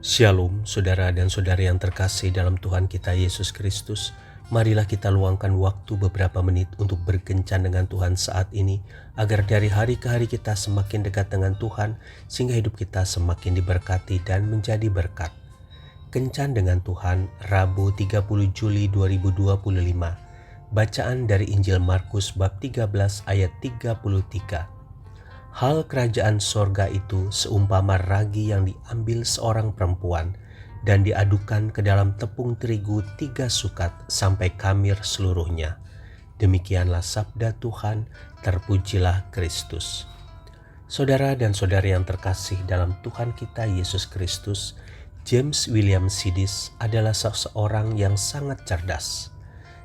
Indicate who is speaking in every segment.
Speaker 1: Shalom, saudara dan saudari yang terkasih dalam Tuhan kita Yesus Kristus. Marilah kita luangkan waktu beberapa menit untuk berkencan dengan Tuhan saat ini, agar dari hari ke hari kita semakin dekat dengan Tuhan, sehingga hidup kita semakin diberkati dan menjadi berkat. Kencan dengan Tuhan, Rabu 30 Juli 2025. Bacaan dari Injil Markus bab 13 ayat 33. Hal kerajaan sorga itu seumpama ragi yang diambil seorang perempuan dan diadukan ke dalam tepung terigu 3 sukat sampai khamir seluruhnya. Demikianlah sabda Tuhan, terpujilah Kristus. Saudara dan saudari yang terkasih dalam Tuhan kita Yesus Kristus, James William Sidis adalah seseorang yang sangat cerdas.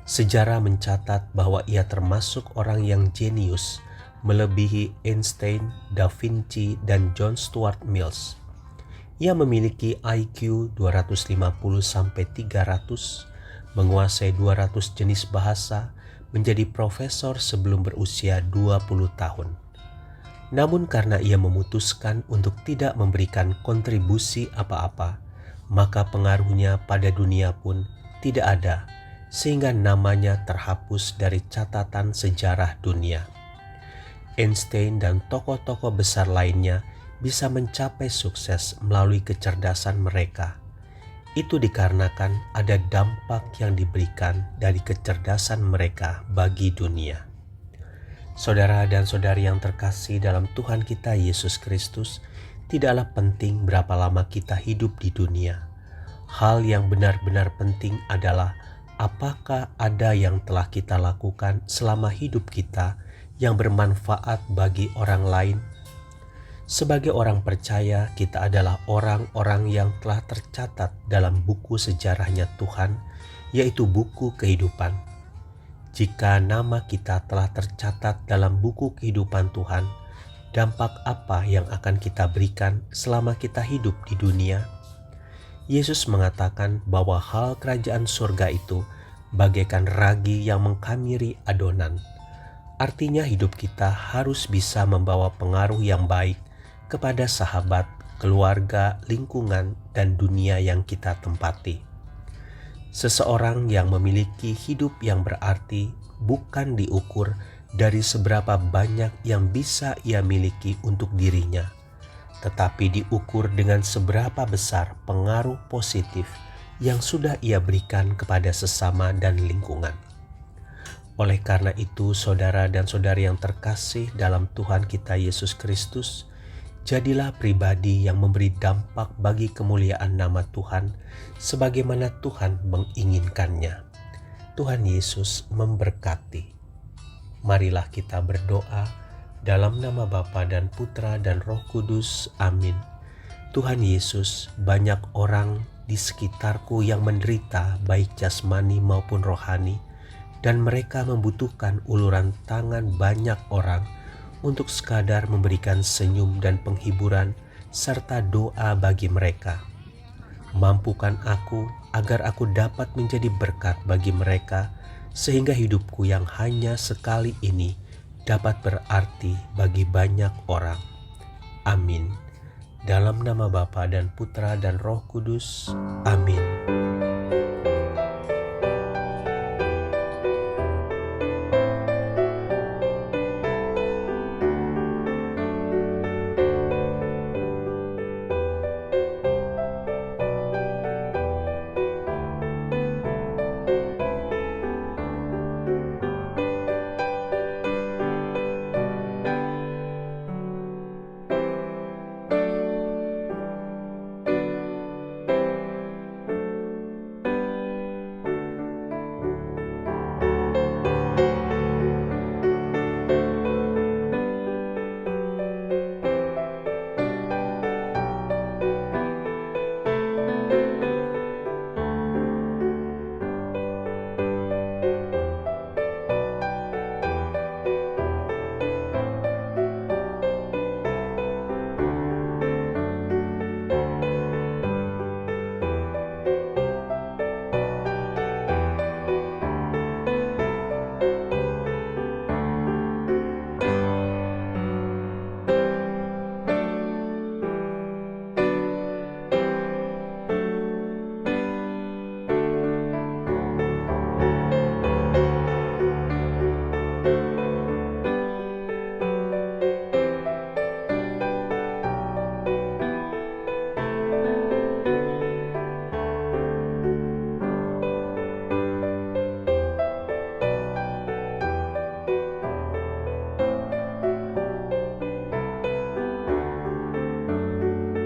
Speaker 1: Sejarah mencatat bahwa ia termasuk orang yang jenius, melebihi Einstein, Da Vinci, dan John Stuart Mills. Ia memiliki IQ 250-300, menguasai 200 jenis bahasa, menjadi profesor sebelum berusia 20 tahun. Namun karena ia memutuskan untuk tidak memberikan kontribusi apa-apa, maka pengaruhnya pada dunia pun tidak ada, sehingga namanya terhapus dari catatan sejarah dunia. Einstein dan tokoh-tokoh besar lainnya bisa mencapai sukses melalui kecerdasan mereka. Itu dikarenakan ada dampak yang diberikan dari kecerdasan mereka bagi dunia. Saudara dan saudari yang terkasih dalam Tuhan kita Yesus Kristus, tidaklah penting berapa lama kita hidup di dunia. Hal yang benar-benar penting adalah apakah ada yang telah kita lakukan selama hidup kita yang bermanfaat bagi orang lain. Sebagai orang percaya, kita adalah orang-orang yang telah tercatat dalam buku sejarahnya Tuhan, yaitu buku kehidupan. Jika nama kita telah tercatat dalam buku kehidupan Tuhan, dampak apa yang akan kita berikan selama kita hidup di dunia? Yesus mengatakan bahwa hal kerajaan surga itu bagaikan ragi yang mengkhamiri adonan. Artinya hidup kita harus bisa membawa pengaruh yang baik kepada sahabat, keluarga, lingkungan, dan dunia yang kita tempati. Seseorang yang memiliki hidup yang berarti bukan diukur dari seberapa banyak yang bisa ia miliki untuk dirinya, tetapi diukur dengan seberapa besar pengaruh positif yang sudah ia berikan kepada sesama dan lingkungan. Oleh karena itu, saudara dan saudari yang terkasih dalam Tuhan kita Yesus Kristus, jadilah pribadi yang memberi dampak bagi kemuliaan nama Tuhan sebagaimana Tuhan menginginkannya. Tuhan Yesus memberkati. Marilah kita berdoa dalam nama Bapa dan Putra dan Roh Kudus. Amin. Tuhan Yesus, banyak orang di sekitarku yang menderita baik jasmani maupun rohani, dan mereka membutuhkan uluran tangan banyak orang untuk sekadar memberikan senyum dan penghiburan serta doa bagi mereka. Mampukan aku agar aku dapat menjadi berkat bagi mereka, sehingga hidupku yang hanya sekali ini dapat berarti bagi banyak orang. Amin. Dalam nama Bapa dan Putra dan Roh Kudus. Amin.